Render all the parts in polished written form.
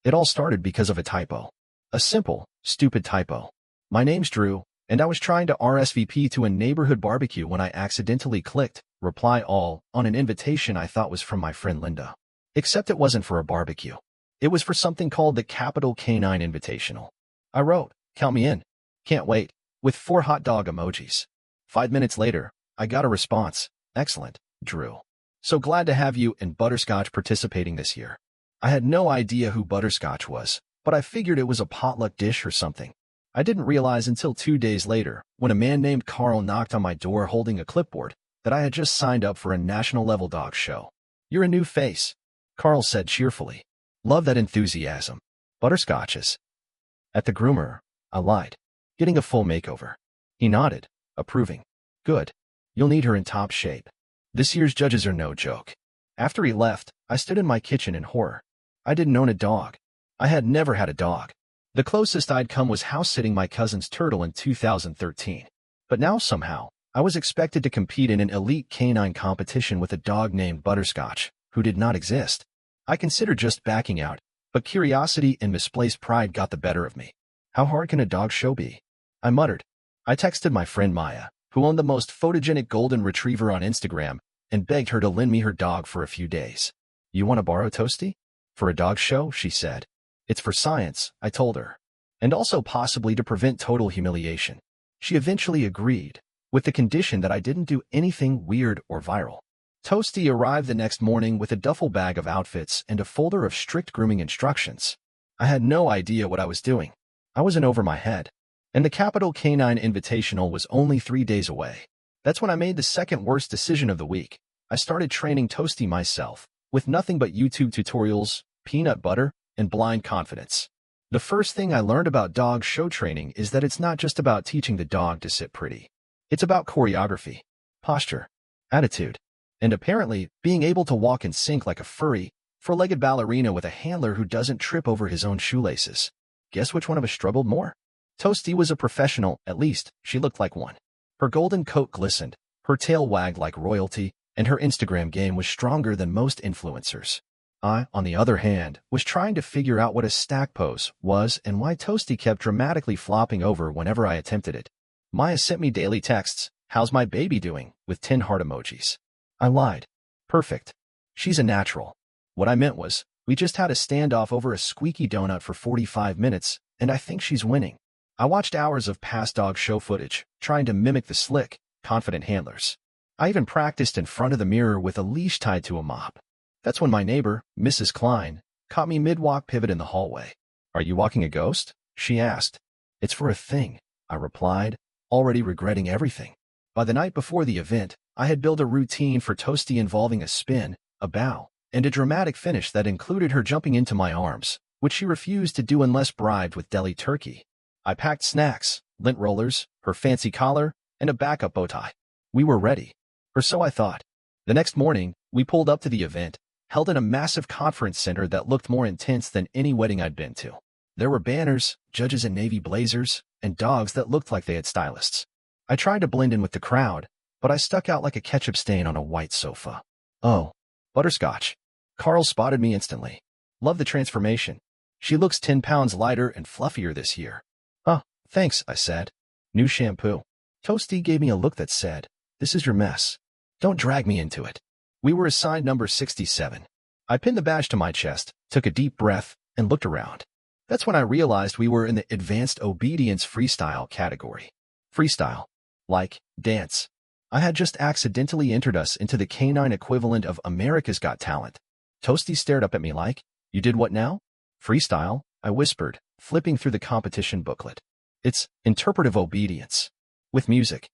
It all started because of a typo. A simple, stupid typo. My name's Drew, and I was trying to RSVP to a neighborhood barbecue when I accidentally clicked reply all on an invitation I thought was from my friend Linda. Except it wasn't for a barbecue. It was for something called the Capital Canine Invitational. I wrote, "Count me in. Can't wait," with 4 hot dog emojis. 5 minutes later, I got a response. "Excellent, Drew. So glad to have you and Butterscotch participating this year." I had no idea who Butterscotch was, but I figured it was a potluck dish or something. I didn't realize until 2 days later, when a man named Carl knocked on my door holding a clipboard, that I had just signed up for a national-level dog show. "You're a new face," Carl said cheerfully. "Love that enthusiasm. Butterscotches." At the groomer, I lied. "Getting a full makeover." He nodded, approving. "Good. You'll need her in top shape. This year's judges are no joke." After he left, I stood in my kitchen in horror. I didn't own a dog. I had never had a dog. The closest I'd come was house-sitting my cousin's turtle in 2013. But now somehow, I was expected to compete in an elite canine competition with a dog named Butterscotch, who did not exist. I considered just backing out, but curiosity and misplaced pride got the better of me. How hard can a dog show be? I muttered. I texted my friend Maya, who owned the most photogenic golden retriever on Instagram, and begged her to lend me her dog for a few days. "You want to borrow Toasty?" "For a dog show," she said. "It's for science," I told her. "And also possibly to prevent total humiliation." She eventually agreed, with the condition that I didn't do anything weird or viral. Toasty arrived the next morning with a duffel bag of outfits and a folder of strict grooming instructions. I had no idea what I was doing. I was in over my head. And the Capital Canine Invitational was only 3 days away. That's when I made the second worst decision of the week. I started training Toasty myself, with nothing but YouTube tutorials, peanut butter, and blind confidence. The first thing I learned about dog show training is that it's not just about teaching the dog to sit pretty. It's about choreography, posture, attitude, and apparently being able to walk in sync like a furry, four-legged ballerina with a handler who doesn't trip over his own shoelaces. Guess which one of us struggled more? Toasty was a professional, at least she looked like one. Her golden coat glistened, her tail wagged like royalty, and her Instagram game was stronger than most influencers. I, on the other hand, was trying to figure out what a stack pose was and why Toasty kept dramatically flopping over whenever I attempted it. Maya sent me daily texts, "How's my baby doing?" with 10 heart emojis. I lied. Perfect. She's a natural. What I meant was, we just had a standoff over a squeaky donut for 45 minutes, and I think she's winning. I watched hours of past dog show footage, trying to mimic the slick, confident handlers. I even practiced in front of the mirror with a leash tied to a mop. That's when my neighbor, Mrs. Klein, caught me mid-walk pivot in the hallway. "Are you walking a ghost?" she asked. "It's for a thing," I replied, already regretting everything. By the night before the event, I had built a routine for Toasty involving a spin, a bow, and a dramatic finish that included her jumping into my arms, which she refused to do unless bribed with deli turkey. I packed snacks, lint rollers, her fancy collar, and a backup bow tie. We were ready. Or so I thought. The next morning, we pulled up to the event, held in a massive conference center that looked more intense than any wedding I'd been to. There were banners, judges in navy blazers, and dogs that looked like they had stylists. I tried to blend in with the crowd, but I stuck out like a ketchup stain on a white sofa. "Oh, Butterscotch." Carl spotted me instantly. "Love the transformation. She looks 10 pounds lighter and fluffier this year." "Oh, thanks," I said. "New shampoo." Toasty gave me a look that said, "This is your mess. Don't drag me into it." We were assigned number 67. I pinned the badge to my chest, took a deep breath, and looked around. That's when I realized we were in the Advanced Obedience Freestyle category. Freestyle. Like, dance. I had just accidentally entered us into the canine equivalent of America's Got Talent. Toasty stared up at me like, "You did what now?" "Freestyle," I whispered, flipping through the competition booklet. "It's interpretive obedience. With music."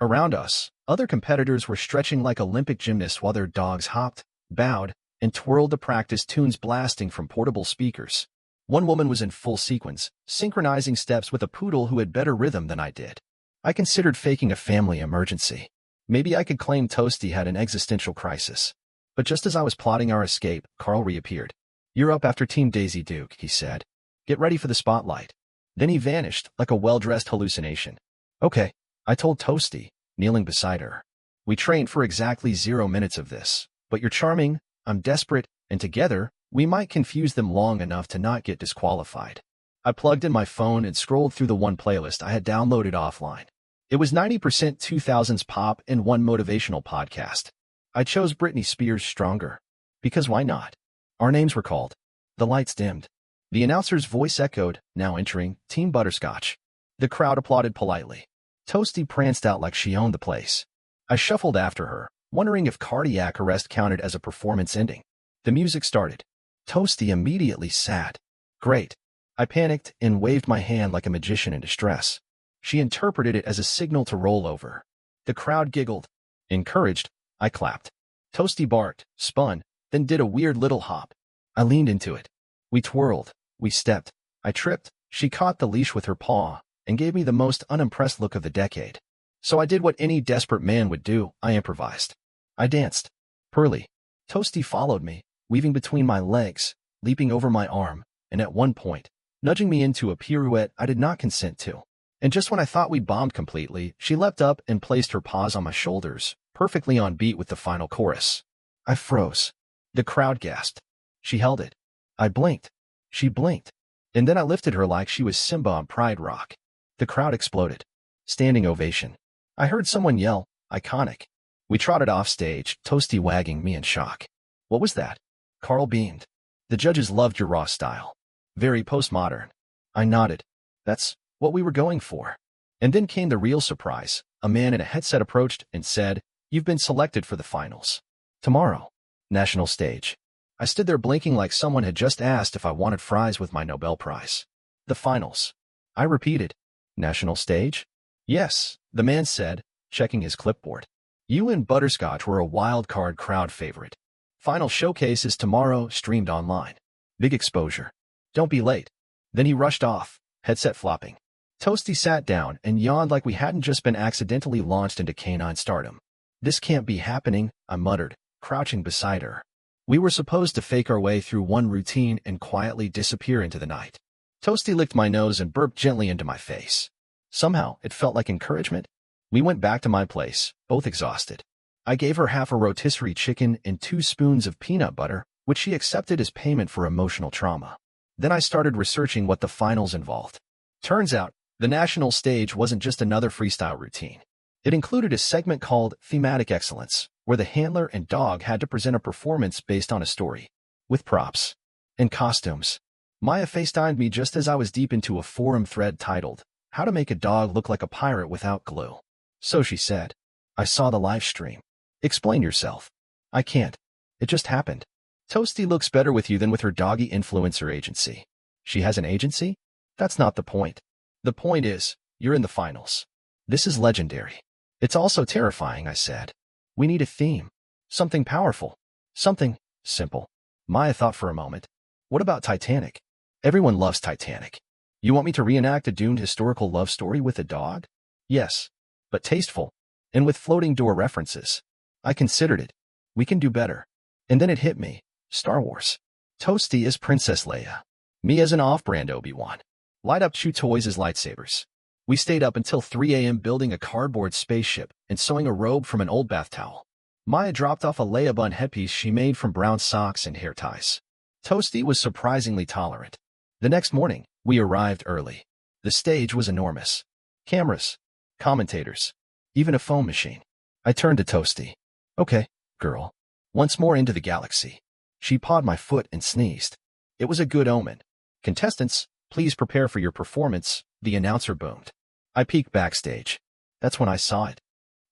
Around us, other competitors were stretching like Olympic gymnasts while their dogs hopped, bowed, and twirled to practice tunes blasting from portable speakers. One woman was in full sequence, synchronizing steps with a poodle who had better rhythm than I did. I considered faking a family emergency. Maybe I could claim Toasty had an existential crisis. But just as I was plotting our escape, Carl reappeared. "You're up after Team Daisy Duke," he said. "Get ready for the spotlight." Then he vanished like a well-dressed hallucination. "Okay," I told Toasty, kneeling beside her. "We trained for exactly 0 minutes of this, but you're charming, I'm desperate, and together, We might confuse them long enough to not get disqualified. I plugged in my phone and scrolled through the one playlist I had downloaded offline. It was 90% 2000s pop and one motivational podcast. I chose Britney Spears' Stronger. Because why not? Our names were called. The lights dimmed. The announcer's voice echoed, now entering, Team Butterscotch. The crowd applauded politely. Toasty pranced out like she owned the place. I shuffled after her, wondering if cardiac arrest counted as a performance ending. The music started. Toasty immediately sat. Great. I panicked and waved my hand like a magician in distress. She interpreted it as a signal to roll over. The crowd giggled. Encouraged, I clapped. Toasty barked, spun, then did a weird little hop. I leaned into it. We twirled. We stepped. I tripped. She caught the leash with her paw and gave me the most unimpressed look of the decade. So I did what any desperate man would do. I improvised. I danced. Pearly. Toasty followed me, weaving between my legs, leaping over my arm, and at one point, nudging me into a pirouette I did not consent to. And just when I thought we bombed completely, she leapt up and placed her paws on my shoulders, perfectly on beat with the final chorus. I froze. The crowd gasped. She held it. I blinked. She blinked. And then I lifted her like she was Simba on Pride Rock. The crowd exploded. Standing ovation. I heard someone yell, iconic. We trotted off stage, Toasty wagging me in shock. What was that? Carl beamed. The judges loved your raw style. Very postmodern. I nodded. That's what we were going for. And then came the real surprise. A man in a headset approached and said, You've been selected for the finals. Tomorrow. National stage. I stood there blinking like someone had just asked if I wanted fries with my Nobel Prize. The finals. I repeated. National stage? Yes, the man said, checking his clipboard. You and Butterscotch were a wild card crowd favorite. Final showcase is tomorrow, streamed online. Big exposure. Don't be late. Then he rushed off, headset flopping. Toasty sat down and yawned like we hadn't just been accidentally launched into canine stardom. This can't be happening, I muttered, crouching beside her. We were supposed to fake our way through one routine and quietly disappear into the night. Toasty licked my nose and burped gently into my face. Somehow, it felt like encouragement. We went back to my place, both exhausted. I gave her half a rotisserie chicken and 2 spoons of peanut butter, which she accepted as payment for emotional trauma. Then I started researching what the finals involved. Turns out, the national stage wasn't just another freestyle routine. It included a segment called Thematic Excellence, where the handler and dog had to present a performance based on a story, with props and costumes. Maya FaceTimed me just as I was deep into a forum thread titled, How to Make a Dog Look Like a Pirate Without Glue. So she said, I saw the live stream. Explain yourself. I can't. It just happened. Toasty looks better with you than with her doggy influencer agency. She has an agency? That's not the point. The point is, you're in the finals. This is legendary. It's also terrifying, I said. We need a theme. Something powerful. Something simple. Maya thought for a moment. What about Titanic? Everyone loves Titanic. You want me to reenact a doomed historical love story with a dog? Yes, but tasteful, and with floating door references. I considered it. We can do better. And then it hit me. Star Wars. Toasty is Princess Leia. Me as an off-brand Obi-Wan. Light Up Chew toys as lightsabers. We stayed up until 3 a.m. building a cardboard spaceship and sewing a robe from an old bath towel. Maya dropped off a Leia bun headpiece she made from brown socks and hair ties. Toasty was surprisingly tolerant. The next morning, we arrived early. The stage was enormous. Cameras, commentators, even a foam machine. I turned to Toasty. Okay, girl. Once more into the galaxy. She pawed my foot and sneezed. It was a good omen. Contestants, please prepare for your performance, the announcer boomed. I peeked backstage. That's when I saw it.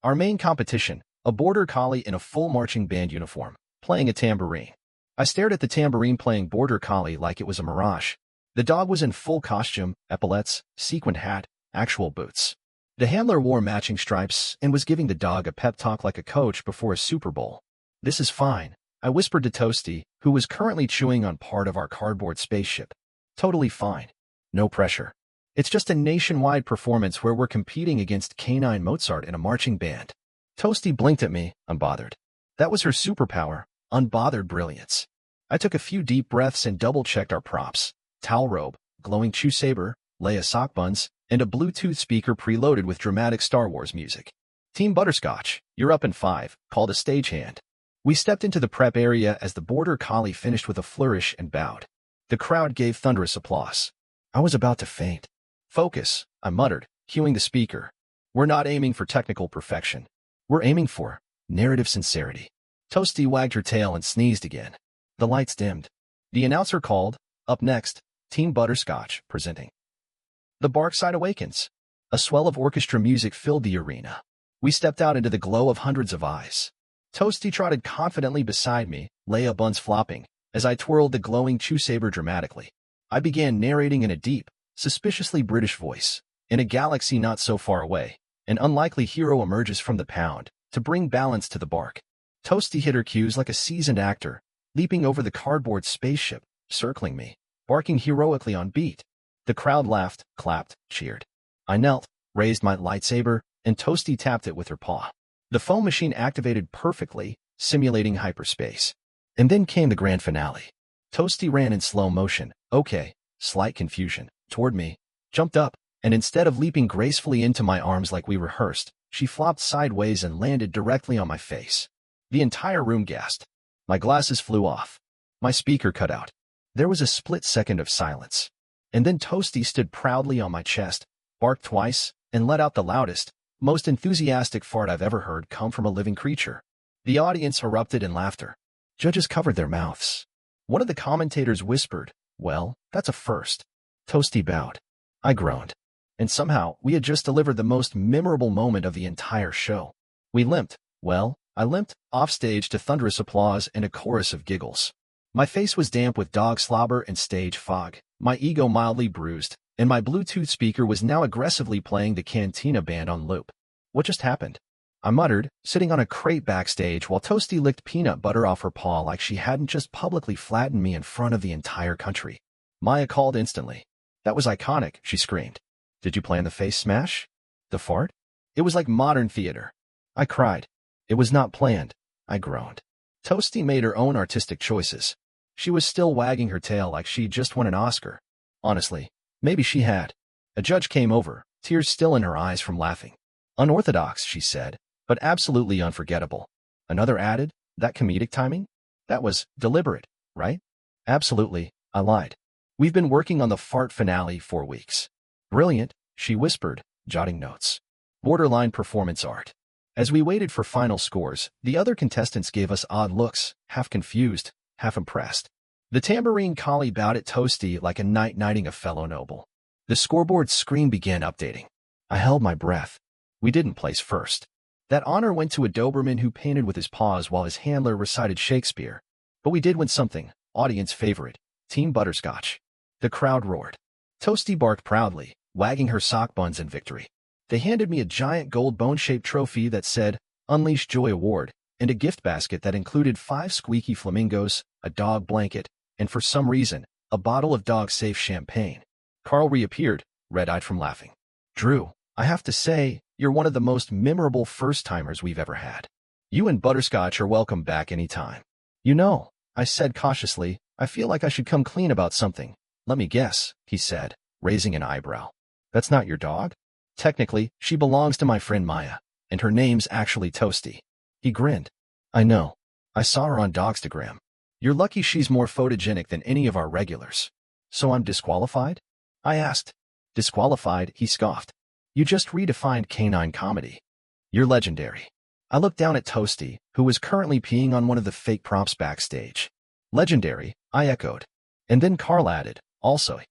Our main competition, a border collie in a full marching band uniform, playing a tambourine. I stared at the tambourine-playing border collie like it was a mirage. The dog was in full costume, epaulets, sequined hat, actual boots. The handler wore matching stripes and was giving the dog a pep talk like a coach before a Super Bowl. This is fine, I whispered to Toasty, who was currently chewing on part of our cardboard spaceship. Totally fine. No pressure. It's just a nationwide performance where we're competing against Canine Mozart in a marching band. Toasty blinked at me, unbothered. That was her superpower, unbothered brilliance. I took a few deep breaths and double-checked our props. Towel robe, glowing chew saber, Leia sock buns, and a Bluetooth speaker preloaded with dramatic Star Wars music. Team Butterscotch, you're up in 5, called a stagehand. We stepped into the prep area as the border collie finished with a flourish and bowed. The crowd gave thunderous applause. I was about to faint. Focus, I muttered, cueing the speaker. We're not aiming for technical perfection. We're aiming for narrative sincerity. Toasty wagged her tail and sneezed again. The lights dimmed. The announcer called, up next, Team Butterscotch, presenting The Barkside Awakens. A swell of orchestra music filled the arena. We stepped out into the glow of hundreds of eyes. Toasty trotted confidently beside me, Leia buns flopping, as I twirled the glowing chew saber dramatically. I began narrating in a deep, suspiciously British voice. In a galaxy not so far away, an unlikely hero emerges from the pound to bring balance to the bark. Toasty hit her cues like a seasoned actor, leaping over the cardboard spaceship, circling me, barking heroically on beat. The crowd laughed, clapped, cheered. I knelt, raised my lightsaber, and Toasty tapped it with her paw. The foam machine activated perfectly, simulating hyperspace. And then came the grand finale. Toasty ran in slow motion, slight confusion, toward me, jumped up, and instead of leaping gracefully into my arms like we rehearsed, she flopped sideways and landed directly on my face. The entire room gasped. My glasses flew off. My speaker cut out. There was a split second of silence. And then Toasty stood proudly on my chest, barked twice, and let out the loudest, most enthusiastic fart I've ever heard come from a living creature. The audience erupted in laughter. Judges covered their mouths. One of the commentators whispered, "Well, that's a first." Toasty bowed. I groaned. And somehow, we had just delivered the most memorable moment of the entire show. We limped. I limped offstage to thunderous applause and a chorus of giggles. My face was damp with dog slobber and stage fog, my ego mildly bruised, and my Bluetooth speaker was now aggressively playing the Cantina band on loop. What just happened? I muttered, sitting on a crate backstage while Toasty licked peanut butter off her paw like she hadn't just publicly flattened me in front of the entire country. Maya called instantly. "That was iconic," she screamed. "Did you plan the face smash? The fart? It was like modern theater." I cried. "It was not planned," I groaned. Toasty made her own artistic choices. She was still wagging her tail like she'd just won an Oscar. Honestly, maybe she had. A judge came over, tears still in her eyes from laughing. "Unorthodox," she said, "but absolutely unforgettable." Another added, "That comedic timing? That was deliberate, right?" "Absolutely," I lied. "We've been working on the fart finale for weeks." "Brilliant," she whispered, jotting notes. "Borderline performance art." As we waited for final scores, the other contestants gave us odd looks, half confused, half impressed. The tambourine collie bowed at Toasty like a knight knighting a fellow noble. The scoreboard screen began updating. I held my breath. We didn't place first. That honor went to a Doberman who painted with his paws while his handler recited Shakespeare. But we did win something, audience favorite, Team Butterscotch. The crowd roared. Toasty barked proudly, wagging her sock buns in victory. They handed me a giant gold bone-shaped trophy that said, Unleash Joy Award, and a gift basket that included 5 squeaky flamingos, a dog blanket, and for some reason, a bottle of dog-safe champagne. Carl reappeared, red-eyed from laughing. "Drew, I have to say, you're one of the most memorable first-timers we've ever had. You and Butterscotch are welcome back anytime." "You know," I said cautiously, "I feel like I should come clean about something." "Let me guess," he said, raising an eyebrow. "That's not your dog?" "Technically, she belongs to my friend Maya, and her name's actually Toasty." He grinned. "I know. I saw her on Dogstagram. You're lucky she's more photogenic than any of our regulars." "So I'm disqualified?" I asked. "Disqualified," he scoffed. "You just redefined canine comedy. You're legendary." I looked down at Toasty, who was currently peeing on one of the fake props backstage. "Legendary," I echoed. And then Carl added, "Also,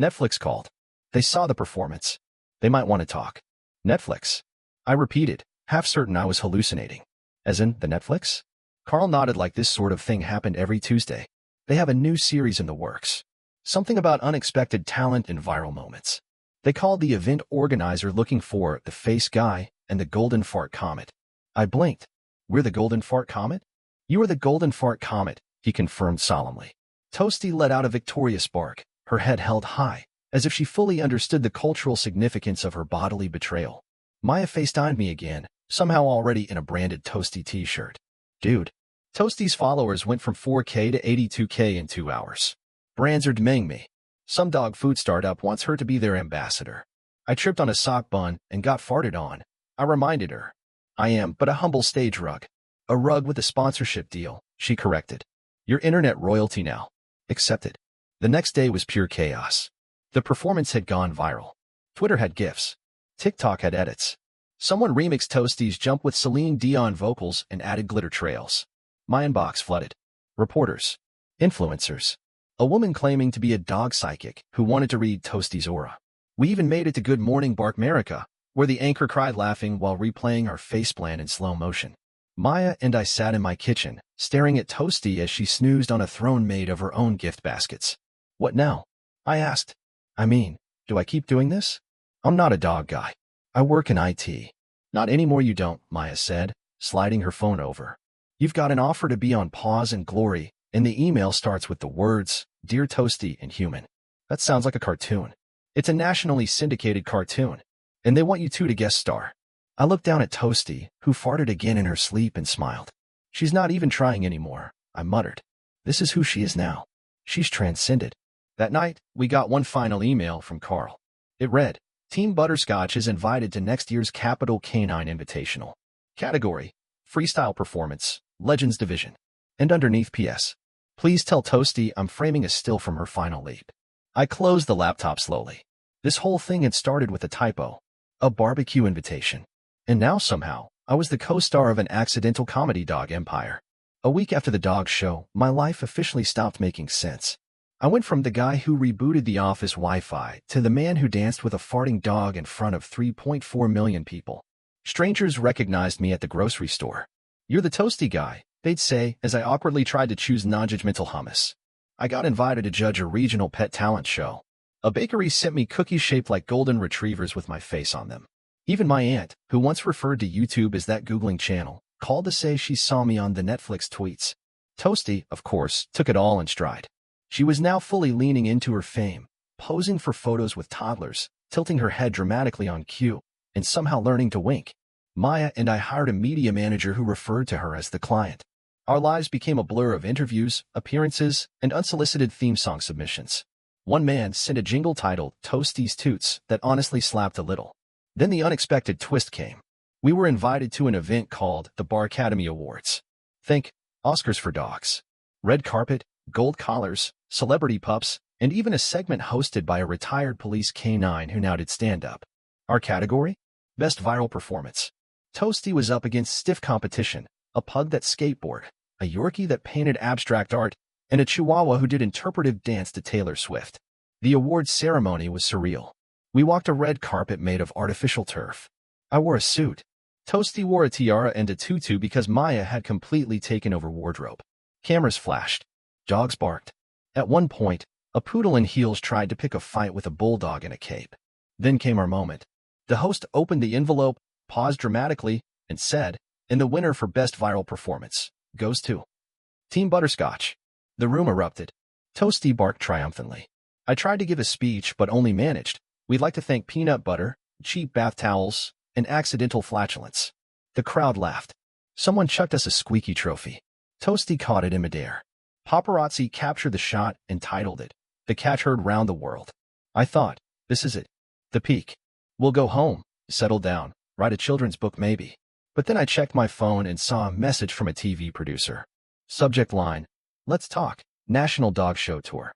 Netflix called. They saw the performance. They might want to talk." "Netflix?" I repeated, half certain I was hallucinating. "As in, the Netflix?" Carl nodded like this sort of thing happened every Tuesday. "They have a new series in the works. Something about unexpected talent and viral moments. They called the event organizer looking for the Face Guy and the Golden Fart Comet." I blinked. "We're the Golden Fart Comet?" "You are the Golden Fart Comet," he confirmed solemnly. Toasty let out a victorious bark, her head held high, as if she fully understood the cultural significance of her bodily betrayal. Maya FaceTimed me again, somehow already in a branded Toasty t-shirt. "Dude, Toasty's followers went from 4K to 82K in 2 hours. Brands are demanding me. Some dog food startup wants her to be their ambassador." I tripped on a sock bun and got farted on. I reminded her. "I am but a humble stage rug." A rug with a sponsorship deal, she corrected. You're internet royalty now. Accepted. The next day was pure chaos. The performance had gone viral. Twitter had GIFs. TikTok had edits. Someone remixed Toasty's Jump with Celine Dion vocals and added glitter trails. My inbox flooded. Reporters. Influencers. A woman claiming to be a dog psychic who wanted to read Toasty's aura. We even made it to Good Morning Barkmerica, where the anchor cried laughing while replaying our faceplant in slow motion. Maya and I sat in my kitchen, staring at Toasty as she snoozed on a throne made of her own gift baskets. What now? I asked. I mean, do I keep doing this? I'm not a dog guy. I work in IT. Not anymore you don't, Maya said, sliding her phone over. You've got an offer to be on Pause and Glory, and the email starts with the words, Dear Toasty and Human. That sounds like a cartoon. It's a nationally syndicated cartoon, and they want you two to guest star. I looked down at Toasty, who farted again in her sleep and smiled. She's not even trying anymore, I muttered. This is who she is now. She's transcended. That night, we got one final email from Carl. It read, Team Butterscotch is invited to next year's Capital Canine Invitational. Category, Freestyle Performance, Legends Division. And underneath PS. Please tell Toasty I'm framing a still from her final leap. I closed the laptop slowly. This whole thing had started with a typo. A barbecue invitation. And now somehow, I was the co-star of an accidental comedy dog empire. A week after the dog show, my life officially stopped making sense. I went from the guy who rebooted the office Wi-Fi to the man who danced with a farting dog in front of 3.4 million people. Strangers recognized me at the grocery store. You're the Toasty guy, they'd say as I awkwardly tried to choose non-judgmental hummus. I got invited to judge a regional pet talent show. A bakery sent me cookies shaped like golden retrievers with my face on them. Even my aunt, who once referred to YouTube as that Googling channel, called to say she saw me on the Netflix tweets. Toasty, of course, took it all in stride. She was now fully leaning into her fame, posing for photos with toddlers, tilting her head dramatically on cue, and somehow learning to wink. Maya and I hired a media manager who referred to her as the client. Our lives became a blur of interviews, appearances, and unsolicited theme song submissions. One man sent a jingle titled Toasty's Toots that honestly slapped a little. Then the unexpected twist came. We were invited to an event called the Bar Academy Awards. Think Oscars for dogs. Red carpet, gold collars, celebrity pups, and even a segment hosted by a retired police canine who now did stand-up. Our category? Best Viral Performance. Toasty was up against stiff competition, a pug that skateboarded, a Yorkie that painted abstract art, and a Chihuahua who did interpretive dance to Taylor Swift. The awards ceremony was surreal. We walked a red carpet made of artificial turf. I wore a suit. Toasty wore a tiara and a tutu because Maya had completely taken over wardrobe. Cameras flashed. Dogs barked. At one point, a poodle in heels tried to pick a fight with a bulldog in a cape. Then came our moment. The host opened the envelope, paused dramatically, and said, and the winner for Best Viral Performance goes to Team Butterscotch. The room erupted. Toasty barked triumphantly. I tried to give a speech but only managed. We'd like to thank peanut butter, cheap bath towels, and accidental flatulence. The crowd laughed. Someone chucked us a squeaky trophy. Toasty caught it in midair. Paparazzi captured the shot and titled it, The Catch Heard Round the World. I thought, this is it. The peak. We'll go home, settle down, write a children's book maybe. But then I checked my phone and saw a message from a TV producer. Subject line, Let's talk, National Dog Show Tour.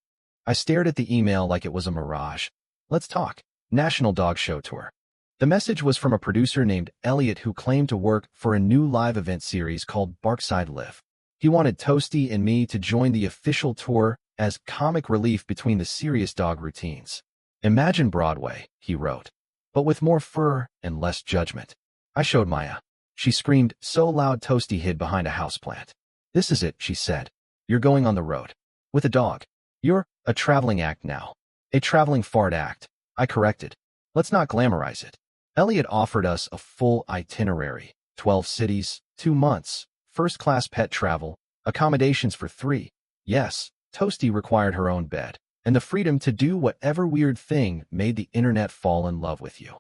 I stared at the email like it was a mirage. Let's talk, National Dog Show Tour. The message was from a producer named Elliot who claimed to work for a new live event series called Barkside Live. He wanted Toasty and me to join the official tour as comic relief between the serious dog routines. Imagine Broadway, he wrote, but with more fur and less judgment. I showed Maya. She screamed so loud Toasty hid behind a houseplant. This is it, she said. You're going on the road. With a dog. You're a traveling act now. A traveling fart act, I corrected. Let's not glamorize it. Elliot offered us a full itinerary, 12 cities, 2 months, first-class pet travel, accommodations for 3. Yes, Toasty required her own bed, and the freedom to do whatever weird thing made the internet fall in love with you.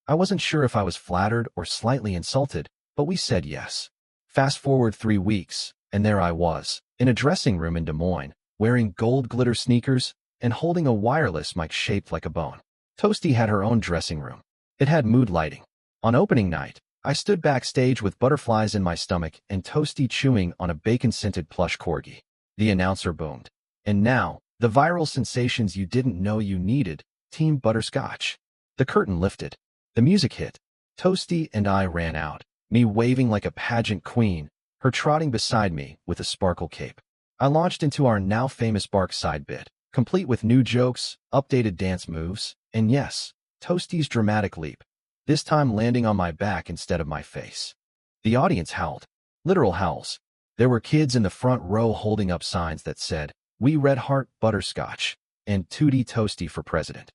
I wasn't sure if I was flattered or slightly insulted, but we said yes. Fast forward 3 weeks, and there I was, in a dressing room in Des Moines, wearing gold glitter sneakers and holding a wireless mic shaped like a bone. Toasty had her own dressing room. It had mood lighting. On opening night, I stood backstage with butterflies in my stomach and Toasty chewing on a bacon-scented plush corgi. The announcer boomed. And now, the viral sensations you didn't know you needed, Team Butterscotch. The curtain lifted. The music hit. Toasty and I ran out, me waving like a pageant queen, her trotting beside me with a sparkle cape. I launched into our now famous Bark side bit, complete with new jokes, updated dance moves, and yes, Toasty's dramatic leap, this time landing on my back instead of my face. The audience howled. Literal howls. There were kids in the front row holding up signs that said, "We Red Heart Butterscotch," and "Tootie Toasty for President."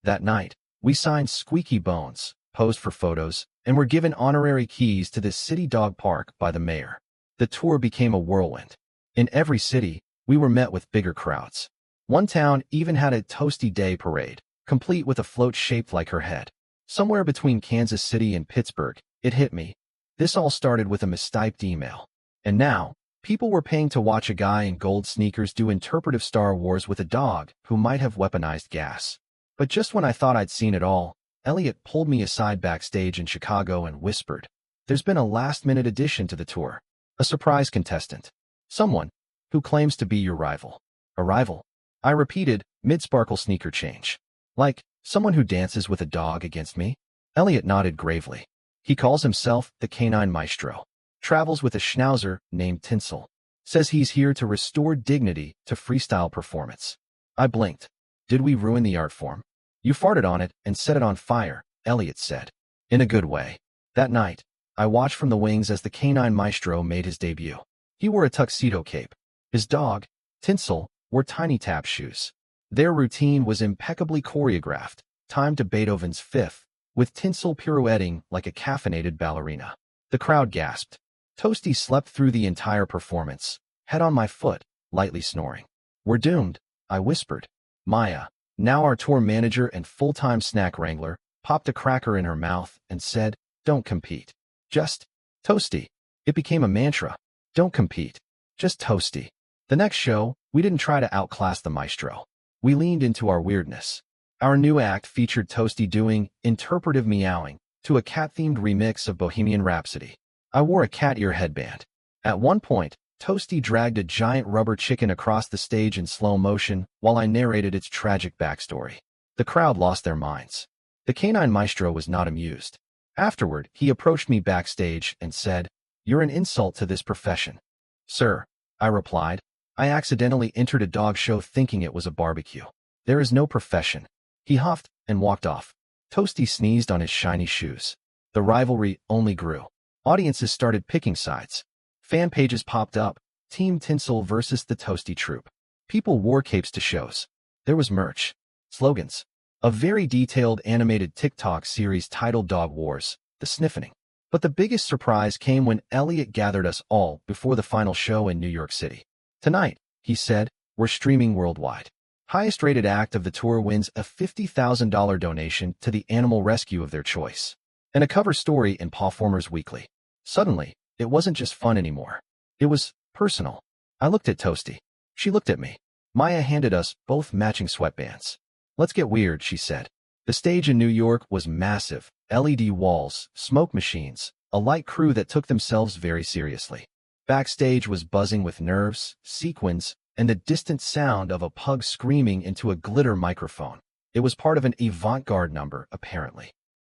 That night, we signed Squeaky Bones, posed for photos, and were given honorary keys to this city dog park by the mayor. The tour became a whirlwind. In every city, we were met with bigger crowds. One town even had a Toasty Day parade, complete with a float shaped like her head. Somewhere between Kansas City and Pittsburgh, it hit me. This all started with a mistyped email. And now, people were paying to watch a guy in gold sneakers do interpretive Star Wars with a dog who might have weaponized gas. But just when I thought I'd seen it all, Elliot pulled me aside backstage in Chicago and whispered, "There's been a last-minute addition to the tour. A surprise contestant. Someone who claims to be your rival." "A rival?" I repeated, mid-sparkle sneaker change. "Like, someone who dances with a dog against me?" Elliot nodded gravely. "He calls himself the Canine Maestro. Travels with a schnauzer named Tinsel. Says he's here to restore dignity to freestyle performance." I blinked. "Did we ruin the art form?" "You farted on it and set it on fire," Elliot said. "In a good way." That night, I watched from the wings as the Canine Maestro made his debut. He wore a tuxedo cape. His dog, Tinsel, wore tiny tap shoes. Their routine was impeccably choreographed, timed to Beethoven's Fifth, with Tinsel pirouetting like a caffeinated ballerina. The crowd gasped. Toasty slept through the entire performance, head on my foot, lightly snoring. "We're doomed," I whispered. Maya, now our tour manager and full-time snack wrangler, popped a cracker in her mouth and said, "Don't compete. Just Toasty." It became a mantra. Don't compete. Just Toasty. The next show, we didn't try to outclass the maestro. We leaned into our weirdness. Our new act featured Toasty doing interpretive meowing to a cat-themed remix of Bohemian Rhapsody. I wore a cat ear headband. At one point, Toasty dragged a giant rubber chicken across the stage in slow motion while I narrated its tragic backstory. The crowd lost their minds. The Canine Maestro was not amused. Afterward, he approached me backstage and said, "You're an insult to this profession." "Sir," I replied, "I accidentally entered a dog show thinking it was a barbecue. There is no profession." He huffed and walked off. Toasty sneezed on his shiny shoes. The rivalry only grew. Audiences started picking sides. Fan pages popped up, Team Tinsel versus the Toasty Troupe. People wore capes to shows. There was merch, slogans, a very detailed animated TikTok series titled Dog Wars, The Sniffing. But the biggest surprise came when Elliot gathered us all before the final show in New York City. "Tonight," he said, "we're streaming worldwide. Highest rated act of the tour wins a $50,000 donation to the animal rescue of their choice. And a cover story in Pawformers Weekly." Suddenly, it wasn't just fun anymore. It was personal. I looked at Toasty. She looked at me. Maya handed us both matching sweatbands. "Let's get weird," she said. The stage in New York was massive. LED walls, smoke machines, a light crew that took themselves very seriously. Backstage was buzzing with nerves, sequins, and the distant sound of a pug screaming into a glitter microphone. It was part of an avant-garde number, apparently.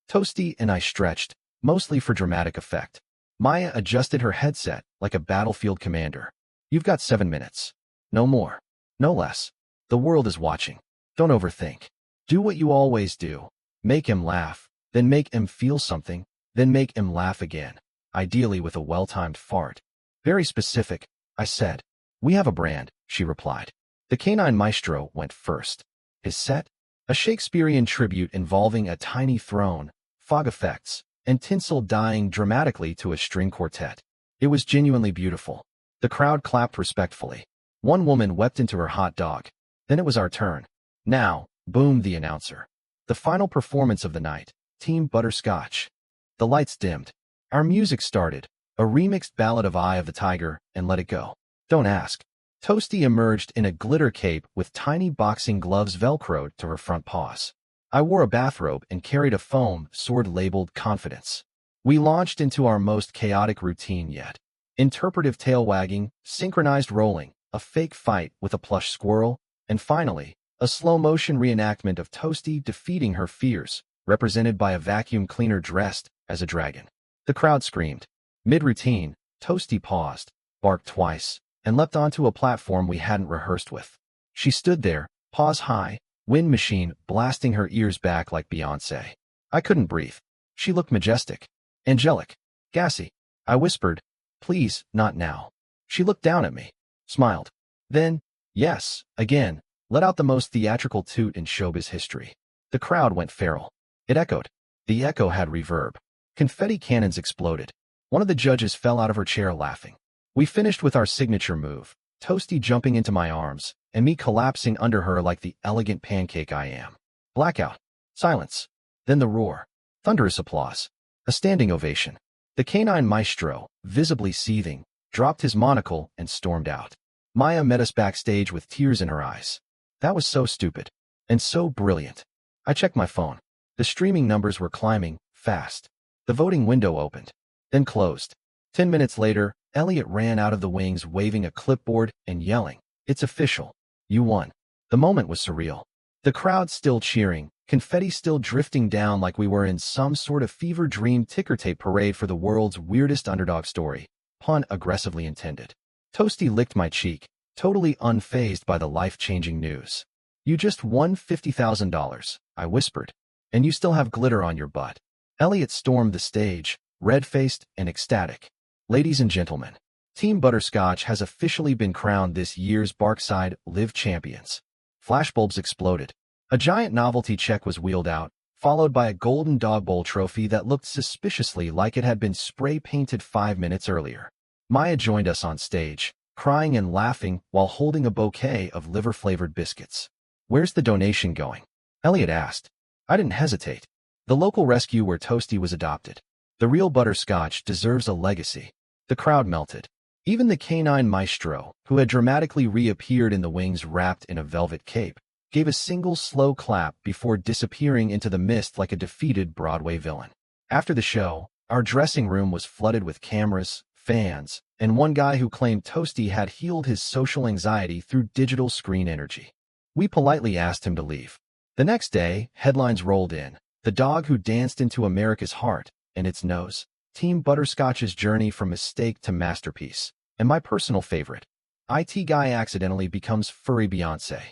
Toasty and I stretched, mostly for dramatic effect. Maya adjusted her headset like a battlefield commander. "You've got 7 minutes. No more. No less. The world is watching. Don't overthink. Do what you always do. Make him laugh, then make him feel something, then make him laugh again, ideally with a well-timed fart." "Very specific," I said. "We have a brand," she replied. The Canine Maestro went first. His set? A Shakespearean tribute involving a tiny throne, fog effects, and Tinsel dying dramatically to a string quartet. It was genuinely beautiful. The crowd clapped respectfully. One woman wept into her hot dog. Then it was our turn. "Now," boomed the announcer. "The final performance of the night, Team Butterscotch." The lights dimmed. Our music started, a remixed ballad of Eye of the Tiger and Let It Go. Don't ask. Toasty emerged in a glitter cape with tiny boxing gloves velcroed to her front paws. I wore a bathrobe and carried a foam sword labeled Confidence. We launched into our most chaotic routine yet. Interpretive tail wagging, synchronized rolling, a fake fight with a plush squirrel, and finally, a slow-motion reenactment of Toasty defeating her fears, represented by a vacuum cleaner dressed as a dragon. The crowd screamed. Mid-routine, Toasty paused, barked twice, and leapt onto a platform we hadn't rehearsed with. She stood there, paws high, wind machine blasting her ears back like Beyoncé. I couldn't breathe. She looked majestic. Angelic. Gassy. I whispered, "Please, not now." She looked down at me, smiled. Then, yes, again, let out the most theatrical toot in showbiz history. The crowd went feral. It echoed. The echo had reverb. Confetti cannons exploded. One of the judges fell out of her chair laughing. We finished with our signature move, Toasty jumping into my arms, and me collapsing under her like the elegant pancake I am. Blackout. Silence. Then the roar. Thunderous applause. A standing ovation. The canine maestro, visibly seething, dropped his monocle and stormed out. Maya met us backstage with tears in her eyes. That was so stupid. And so brilliant. I checked my phone. The streaming numbers were climbing, fast. The voting window opened, then closed. 10 minutes later, Elliot ran out of the wings waving a clipboard and yelling, "It's official. You won." The moment was surreal. The crowd still cheering, confetti still drifting down like we were in some sort of fever dream ticker tape parade for the world's weirdest underdog story, pun aggressively intended. Toasty licked my cheek, totally unfazed by the life-changing news. "You just won $50,000, I whispered. "And you still have glitter on your butt." Elliot stormed the stage, red-faced and ecstatic. "Ladies and gentlemen, Team Butterscotch has officially been crowned this year's Barkside Live champions." Flashbulbs exploded. A giant novelty check was wheeled out, followed by a golden dog bowl trophy that looked suspiciously like it had been spray-painted 5 minutes earlier. Maya joined us on stage, crying and laughing while holding a bouquet of liver-flavored biscuits. "Where's the donation going?" Elliot asked. I didn't hesitate. The local rescue where Toasty was adopted. The real Butterscotch deserves a legacy. The crowd melted. Even the canine maestro, who had dramatically reappeared in the wings wrapped in a velvet cape, gave a single slow clap before disappearing into the mist like a defeated Broadway villain. After the show, our dressing room was flooded with cameras, fans, and one guy who claimed Toasty had healed his social anxiety through digital screen energy. We politely asked him to leave. The next day, headlines rolled in. The dog who danced into America's heart and its nose. Team Butterscotch's journey from mistake to masterpiece. And my personal favorite. IT guy accidentally becomes furry Beyoncé.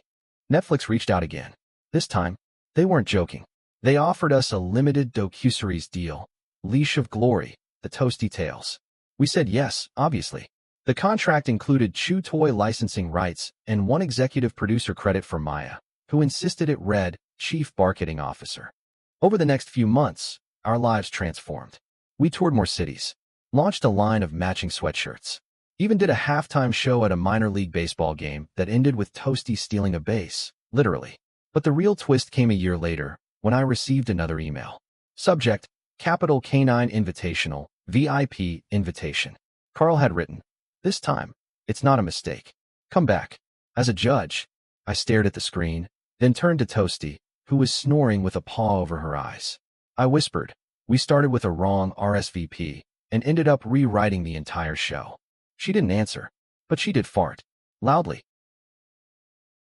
Netflix reached out again. This time, they weren't joking. They offered us a limited docuseries deal. Leash of Glory, The Toasty Tales. We said yes, obviously. The contract included chew toy licensing rights and one executive producer credit for Maya, who insisted it read Chief Marketing Officer. Over the next few months, our lives transformed. We toured more cities, launched a line of matching sweatshirts, even did a halftime show at a minor league baseball game that ended with Toasty stealing a base, literally. But the real twist came a year later, when I received another email. Subject, Capital Canine Invitational, VIP Invitation. Carl had written, "This time, it's not a mistake. Come back." As a judge, I stared at the screen, then turned to Toasty, who was snoring with a paw over her eyes. I whispered, "We started with a wrong RSVP and ended up rewriting the entire show." She didn't answer, but she did fart. Loudly.